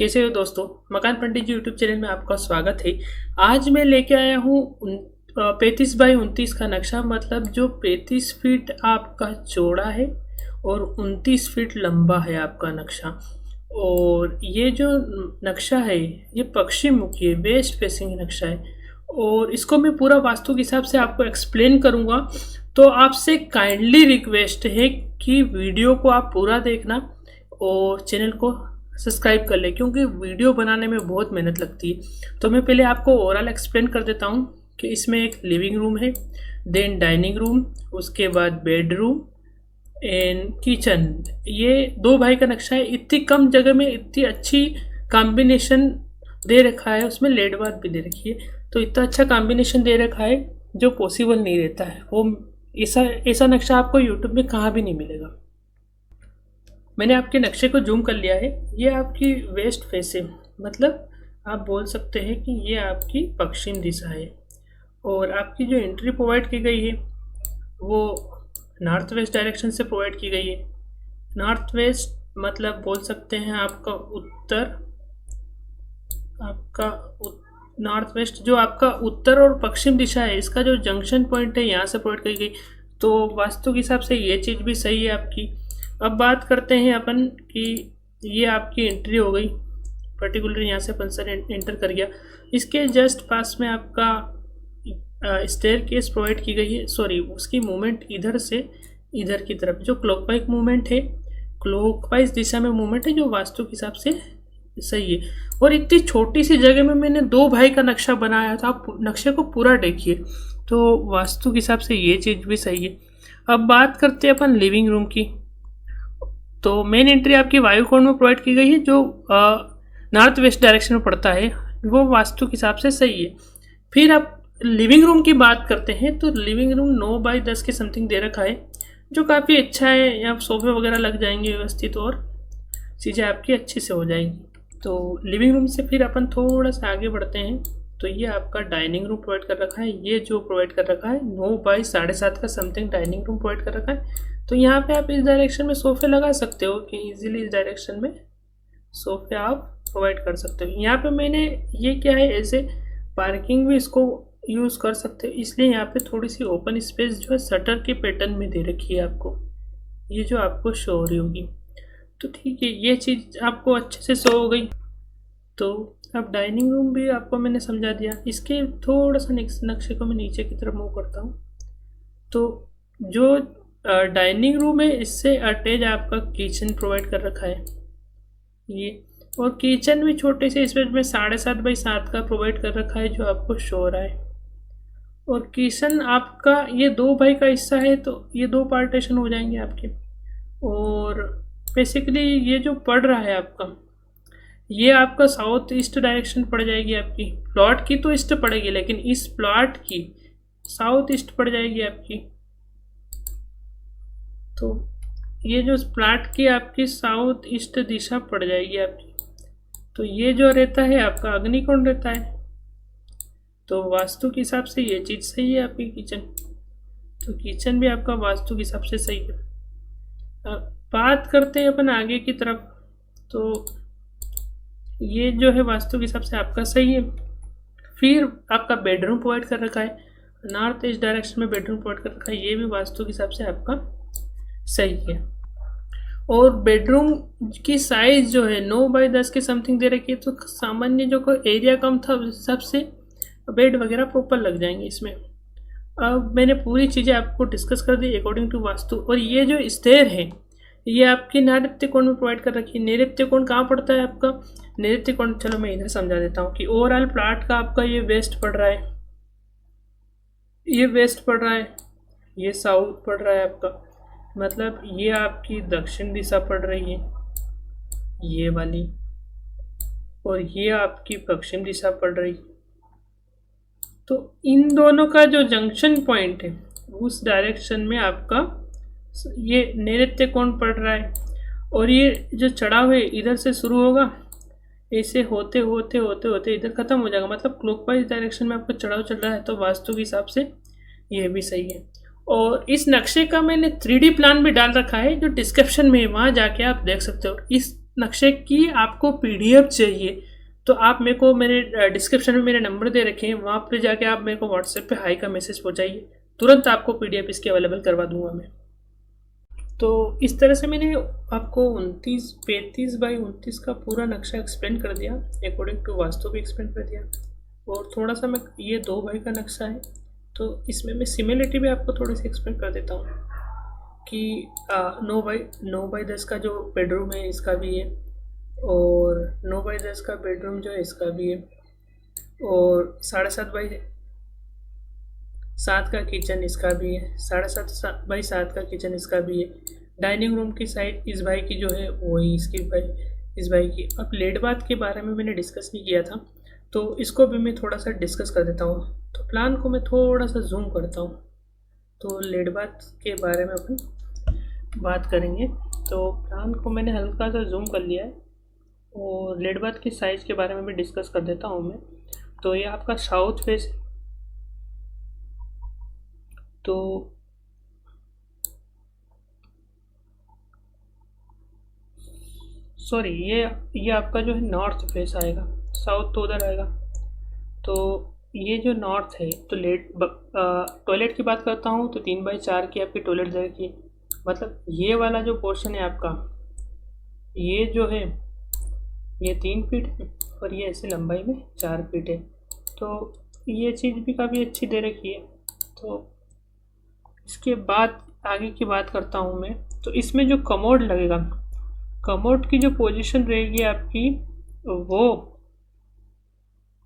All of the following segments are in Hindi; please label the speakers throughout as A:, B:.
A: कैसे हो दोस्तों। मकान पंडित जी यूट्यूब चैनल में आपका स्वागत है। आज मैं लेके आया हूँ 35 बाई 29 का नक्शा। मतलब जो 35 फीट आपका चौड़ा है और 29 फीट लंबा है आपका नक्शा। और ये जो नक्शा है ये पश्चिम मुखी है, वेस्ट फेसिंग नक्शा है। और इसको मैं पूरा वास्तु के हिसाब से आपको एक्सप्लेन करूँगा। तो आपसे काइंडली रिक्वेस्ट है कि वीडियो को आप पूरा देखना और चैनल को सब्सक्राइब कर ले, क्योंकि वीडियो बनाने में बहुत मेहनत लगती है। तो मैं पहले आपको ओवरऑल एक्सप्लेन कर देता हूँ कि इसमें एक लिविंग रूम है, देन डाइनिंग रूम, उसके बाद बेडरूम एंड किचन। ये 2 भाई का नक्शा है। इतनी कम जगह में इतनी अच्छी कॉम्बिनेशन दे रखा है, उसमें लेड बात भी दे रखी है। तो इतना अच्छा कॉम्बिनेशन दे रखा है जो पॉसिबल नहीं रहता है। वो ऐसा नक्शा आपको यूट्यूब में कहाँ भी नहीं मिलेगा। मैंने आपके नक्शे को जूम कर लिया है। ये आपकी वेस्ट फेस है, मतलब आप बोल सकते हैं कि ये आपकी पश्चिम दिशा है। और आपकी जो एंट्री प्रोवाइड की गई है वो नॉर्थ वेस्ट डायरेक्शन से प्रोवाइड की गई है। नॉर्थ वेस्ट मतलब बोल सकते हैं आपका उत्तर, नॉर्थ वेस्ट जो आपका उत्तर और पश्चिम दिशा है, इसका जो जंक्शन पॉइंट है यहाँ से प्रोवाइड की गई। तो वास्तु के हिसाब से ये चीज़ भी सही है आपकी। अब बात करते हैं अपन कि ये आपकी एंट्री हो गई, पर्टिकुलर यहाँ से पर्सन एंटर कर गया। इसके जस्ट पास में आपका स्टेयर केस प्रोवाइड की गई है। सॉरी, उसकी मूवमेंट इधर से इधर की तरफ जो क्लॉकवाइज मूवमेंट है, क्लॉकवाइज दिशा में मूवमेंट है, जो वास्तु के हिसाब से सही है। और इतनी छोटी सी जगह में मैंने 2 भाई का नक्शा बनाया था। आप नक्शे को पूरा देखिए, तो वास्तु के हिसाब से ये चीज़ भी सही है। अब बात करते हैं अपन लिविंग रूम की। तो मेन एंट्री आपकी वायु कोण में प्रोवाइड की गई है, जो नॉर्थ वेस्ट डायरेक्शन में पड़ता है, वो वास्तु के हिसाब से सही है। फिर आप लिविंग रूम की बात करते हैं तो लिविंग रूम 9 बाई 10 के समथिंग दे रखा है, जो काफ़ी अच्छा है। यहाँ सोफे वगैरह लग जाएंगे व्यवस्थित और चीज़ें आपकी अच्छे से हो जाएंगी। तो लिविंग रूम से फिर अपन थोड़ा सा आगे बढ़ते हैं। तो ये आपका डाइनिंग रूम प्रोवाइड कर रखा है। ये जो प्रोवाइड कर रखा है 9 बाई 7.5 का समथिंग डाइनिंग रूम प्रोवाइड कर रखा है। तो यहाँ पे आप इस डायरेक्शन में सोफे लगा सकते हो कि इजीली इस डायरेक्शन में सोफे आप प्रोवाइड कर सकते हो। यहाँ पे मैंने ये क्या है, ऐसे पार्किंग भी इसको यूज़ कर सकते हो, इसलिए यहाँ पे थोड़ी सी ओपन स्पेस जो है शटर के पैटर्न में दे रखी है आपको, ये जो आपको शो हो रही होगी। तो ठीक है, ये चीज़ आपको अच्छे से शो हो गई। तो अब डाइनिंग रूम भी आपको मैंने समझा दिया। इसके थोड़ा सा नक्शे को मैं नीचे की तरफ मूव करता हूँ। तो जो डाइनिंग रूम है, इससे अटैच आपका किचन प्रोवाइड कर रखा है ये। और किचन भी छोटे से स्पेस में 7.5 बाई 7 का प्रोवाइड कर रखा है, जो आपको शो हो रहा है। और किचन आपका ये 2 भाई का हिस्सा है, तो ये 2 पार्टीशन हो जाएंगे आपके। और बेसिकली ये जो पड़ रहा है आपका, ये आपका साउथ ईस्ट डायरेक्शन पड़ जाएगी आपकी। प्लॉट की तो ईस्ट पड़ेगी, लेकिन इस प्लॉट की साउथ ईस्ट पड़ जाएगी आपकी। तो ये जो प्लॉट की आपकी साउथ ईस्ट दिशा पड़ जाएगी आपकी। तो ये जो रहता है आपका अग्निकोण रहता है। तो वास्तु के हिसाब से ये चीज़ सही है आपकी किचन। तो किचन भी आपका वास्तु के हिसाब से सही है। अब बात करते हैं अपन आगे की तरफ। तो ये जो है वास्तु के हिसाब से आपका सही है। फिर आपका बेडरूम प्रोवाइड कर रखा है, नॉर्थ ईस्ट डायरेक्शन में बेडरूम प्रोवाइड कर रखा है, ये भी वास्तु के हिसाब से आपका सही है। और बेडरूम की साइज जो है 9 बाई 10 के समथिंग दे रखी है। तो सामान्य जो कोई एरिया कम था उस हिसाब से बेड वगैरह प्रॉपर लग जाएंगे इसमें। अब मैंने पूरी चीज़ें आपको डिस्कस कर दी अकॉर्डिंग टू वास्तु। और ये जो स्टेयर है ये आपकी नैऋत्य कोण में प्रोवाइड कर रखी है। नैऋत्य कोण कहाँ पड़ता है आपका? नैऋत्य कोण, चलो मैं इधर समझा देता हूँ कि ओवरऑल प्लॉट का आपका ये वेस्ट पड़ रहा है, ये वेस्ट पड़ रहा है, ये साउथ पड़ रहा है आपका। मतलब ये आपकी दक्षिण दिशा पड़ रही है, ये वाली, और ये आपकी पश्चिम दिशा पड़ रही है। तो इन दोनों का जो जंक्शन पॉइंट है उस डायरेक्शन में आपका ये नैऋत्य कोण पड़ रहा है। और ये जो चढ़ाव है इधर से शुरू होगा, ऐसे होते होते होते होते इधर ख़त्म हो जाएगा। मतलब क्लॉकवाइज डायरेक्शन में आपका चढ़ाव चल रहा है। तो वास्तु के हिसाब से ये भी सही है। और इस नक्शे का मैंने 3D प्लान भी डाल रखा है, जो डिस्क्रिप्शन में है, वहाँ जाके आप देख सकते हो। इस नक्शे की आपको PDF चाहिए तो आप मेरे को मेरे डिस्क्रिप्शन में मेरे नंबर दे रखे हैं, वहाँ पर जाके आप मेरे को व्हाट्सएप पे हाई का मैसेज पहुँचाइए, तुरंत आपको PDF इसकी अवेलेबल करवा दूंगा मैं। तो इस तरह से मैंने आपको 35 बाई 29 का पूरा नक्शा एक्सप्लेन कर दिया, अकॉर्डिंग टू वास्तु भी एक्सप्लेन कर दिया। और थोड़ा सा मैं ये 2 बाई का नक्शा है तो इसमें मैं सिमिलरिटी भी आपको थोड़ी सी एक्सप्लेन कर देता हूँ कि 9 बाई 10 का जो बेडरूम है इसका भी है, और 9 बाई 10 का बेडरूम जो है इसका भी है, और 7.5 बाई 7 का किचन इसका भी है, 7.5 बाई 7 का किचन इसका भी है। डाइनिंग रूम की साइड इस भाई की जो है वही इसकी इस भाई की। अब लेट बाथ के बारे में मैंने डिस्कस नहीं किया था तो इसको भी मैं थोड़ा सा डिस्कस कर देता हूँ। तो प्लान को मैं थोड़ा सा जूम करता हूँ तो लेट बाथ के बारे में अपन बात करेंगे। तो प्लान को मैंने हल्का सा जूम कर लिया है और लेट बाथ की साइज़ के बारे में भी डिस्कस कर देता हूँ मैं। तो ये आपका साउथ फेस, तो सॉरी ये आपका जो है नॉर्थ फेस आएगा, साउथ तो उधर आएगा। तो ये जो नॉर्थ है तो टॉयलेट की बात करता हूँ तो 3 बाई 4 की आपकी टॉयलेट जगह की, मतलब ये वाला जो पोर्शन है आपका, ये जो है ये 3 फीट है और ये ऐसे लंबाई में 4 फीट है। तो ये चीज़ भी काफ़ी अच्छी दे रखी है। तो इसके बाद आगे की बात करता हूँ मैं। तो इसमें जो कमोड लगेगा, कमोड की जो पोजीशन रहेगी आपकी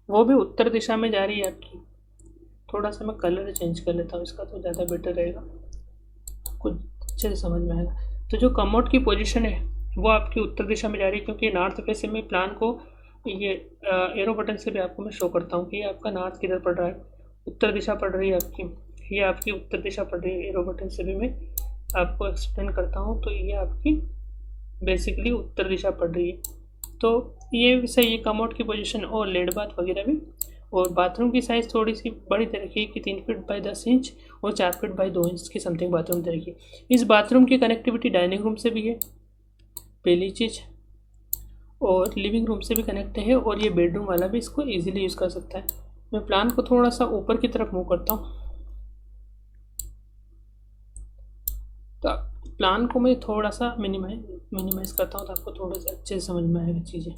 A: वो भी उत्तर दिशा में जा रही है आपकी। थोड़ा सा मैं कलर चेंज कर लेता हूँ इसका तो ज़्यादा बेटर रहेगा, कुछ अच्छे से समझ में आएगा। तो जो कमोड की पोजीशन है वो आपकी उत्तर दिशा में जा रही है, क्योंकि नॉर्थ फेस में प्लान को ये एरो बटन से भी आपको मैं शो करता हूँ कि ये आपका नॉर्थ किधर पड़ रहा है, उत्तर दिशा पड़ रही है आपकी, ये आपकी उत्तर दिशा पड़ रही है। एरो बटन से भी मैं आपको एक्सप्लेन करता हूँ। तो ये आपकी बेसिकली उत्तर दिशा पड़ रही है। तो ये भी सही है कमोड की पोजीशन और लेट बाथ वगैरह भी। और बाथरूम की साइज़ थोड़ी सी बड़ी दे रखी है कि 3 फीट बाई 10 इंच और 4 फीट बाई 2 इंच की समथिंग बाथरूम दे रखी है। इस बाथरूम की कनेक्टिविटी डाइनिंग रूम से भी है पहली चीज़, और लिविंग रूम से भी कनेक्ट है, और ये बेडरूम वाला भी इसको ईजिली यूज़ कर सकता है। मैं प्लान को थोड़ा सा ऊपर की तरफ मूव करता हूँ। तो प्लान को मैं थोड़ा सा मिनिमाइज करता हूँ तो आपको थोड़ा सा अच्छे से समझ में आएगा चीज़ें।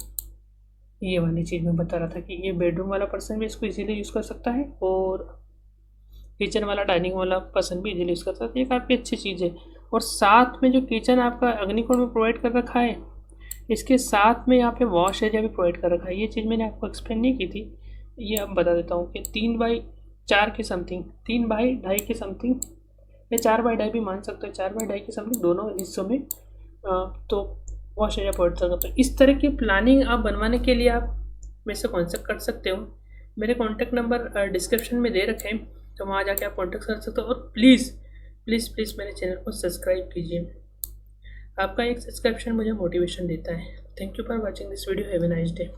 A: ये वाली चीज़ मैं बता रहा था कि ये बेडरूम वाला पर्सन भी इसको इजीली यूज़ कर सकता है और किचन वाला डाइनिंग वाला पर्सन भी इजीली यूज़ कर सकता है। ये काफ़ी अच्छी चीज़ है। और साथ में जो किचन आपका अग्निकोण में प्रोवाइड कर रखा है, इसके साथ में यहाँ पे वॉश एरिया भी प्रोवाइड कर रखा है। ये चीज़ मैंने आपको एक्सप्लेन नहीं की थी, ये अब बता देता हूँ कि 3 बाई 4 के समथिंग, 3 बाई 2.5 के समथिंग, या 4 बाई 2.5 भी मान सकते हो, 4 बाई 2.5 के समथिंग दोनों हिस्सों में तो वॉश एरिया प्रोवाइड कर सकते हो। इस तरह की प्लानिंग आप बनवाने के लिए आप मेरे से कॉन्टेक्ट कर सकते हो। मेरे कॉन्टैक्ट नंबर डिस्क्रिप्शन में दे रखे हैं, तो वहाँ जाके आप कॉन्टेक्ट कर सकते हो। और प्लीज़ प्लीज़ प्लीज़ मेरे चैनल को सब्सक्राइब कीजिए, आपका एक सब्सक्रिप्शन मुझे मोटिवेशन देता है। Thank you for watching this video, have a nice day.